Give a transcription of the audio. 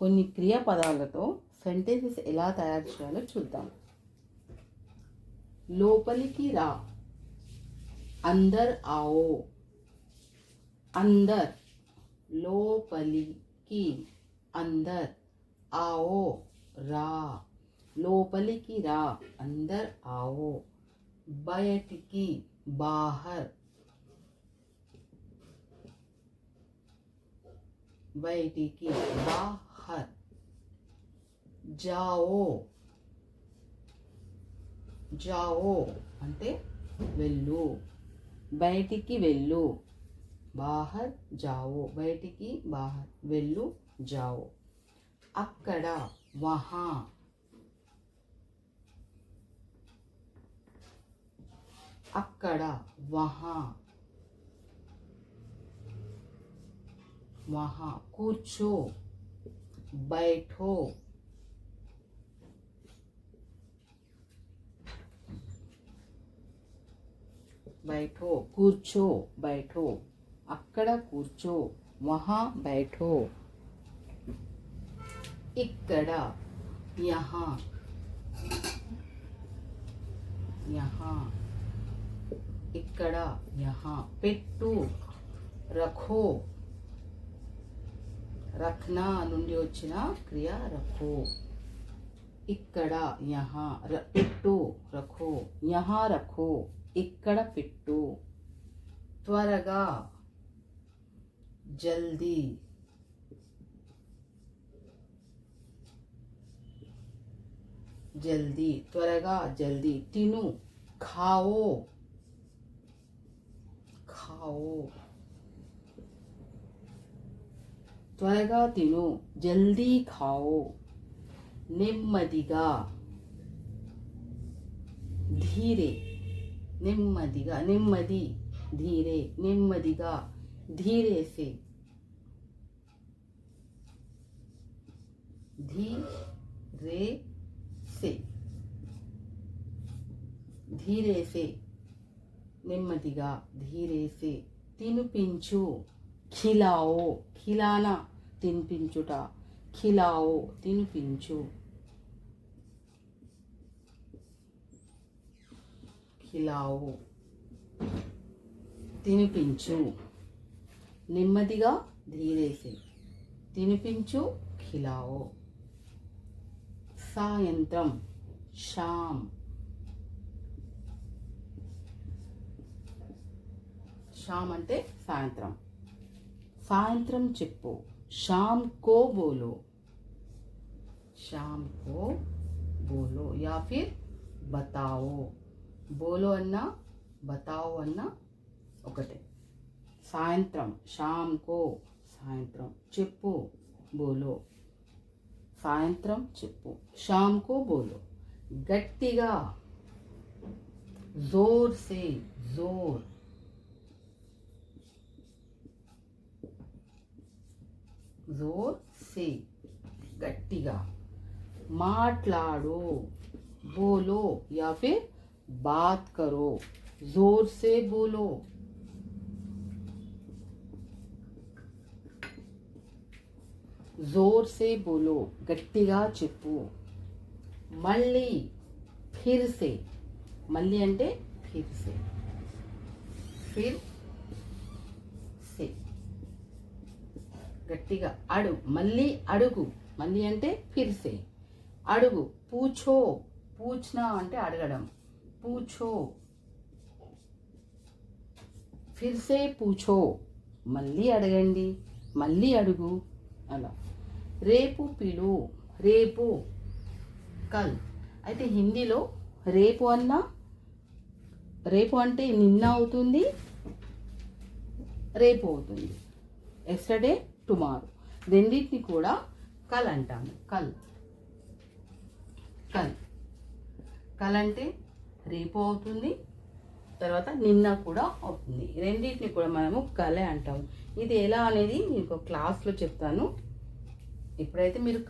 కొన్ని క్రియాపదాలతో సెంటెన్సెస్ ఎలా తయారు చేయాలో చూద్దాం. లోపలికి రా, अंदर आओ. अंदर, లోపలికి, अंदर आओ, రా, లోపలికి రా, अंदर आओ. బయటికి, बाहर, బయటికి, बाहर. जाओ, जाओ అంటే వెళ్ళు, బయటికి వెళ్ళు. బాహర్ జాओ, బయటికి, బాహర్, వెళ్ళు, జాओ. అక్కడ, వహా, అక్కడ, వహా, వహా. కూర్చో, बैठो, बैठो. కూర్చో, बैठो. అక్కడ కూర్చో, వహా बैठो. ఇక్కడ, యహా, యహా. ఇక్కడ, యహా. పెట్టు, రఖో, రఖనా నుండి వచ్చిన క్రియ రఖో. ఇక్కడ, యహా. పెట్టు, రఖో, యహా రఖో. ఇక్కడ పెట్టు. త్వరగా, జల్దీ, జల్దీ, త్వరగా, జల్దీ. తిను, ఖాओ, ఖాओ. త్వరగా తిను, జల్దీ ఖాओ. నెమ్మదిగా, ధీరే, నెమ్మదిగా, నెమ్మది, ధీరే, నెమ్మదిగా, ధీరే సే, ధీరే సే, ధీరే సే, నెమ్మదిగా, ధీరే సే. తినిపించు, ఖిలాओ, ఖిలానా, తినిపించుట, ఖిలాओ, తినిపించు, ఖిలాओ, తినిపించు. నెమ్మదిగా, ధీరేసే, తినిపించు, ఖిలాओ. సాయంత్రం, శామ్, శామ్ అంటే సాయంత్రం. సాయంత్రం చెప్పు, शाम को बोलो, शाम को बोलो. या फिर बताओ, बोलो అన్నా बताओ అన్నా ఒకటే. సాయంత్రం, शाम को, సాయంత్రం. చెప్పు, बोलो, సాయంత్రం చెప్పు. शाम को बोलो. గట్టిగా, जोर से, जोर, जोर से, गट्टिगा. माटलाडो, बोलो या फिर बात करो. जोर से बोलो, जोर से बोलो, गट्टिगा చెప్పు. మళ్ళీ, फिर से, మళ్ళీ అంటే फिर से, फिर से. గట్టిగా, అడుగు, మళ్ళీ అడుగు, మళ్ళీ అంటే ఫిర్ సే, అడుగు. పూఛో, పూఛనా అంటే అడగడం, పూఛో, ఫిర్ సే పూఛో, మళ్ళీ అడగండి, మళ్ళీ అడుగు, అలా. రేపు పిలు, రేపు, కల్. అయితే హిందీలో రేపు అన్నా, రేపు అంటే నిన్న అవుతుంది, రేపు అవుతుంది. Yesterday, tomorrow. రెండింటిని కూడా కల్ అంటాము. కల్, కల్, కల్ అంటే రేపు అవుతుంది, తర్వాత నిన్న కూడా అవుతుంది. రెండింటిని కూడా మనము కలే అంటాము. ఇది ఎలా అనేది మీకు క్లాస్లో చెప్తాను. ఇప్పుడైతే మీరు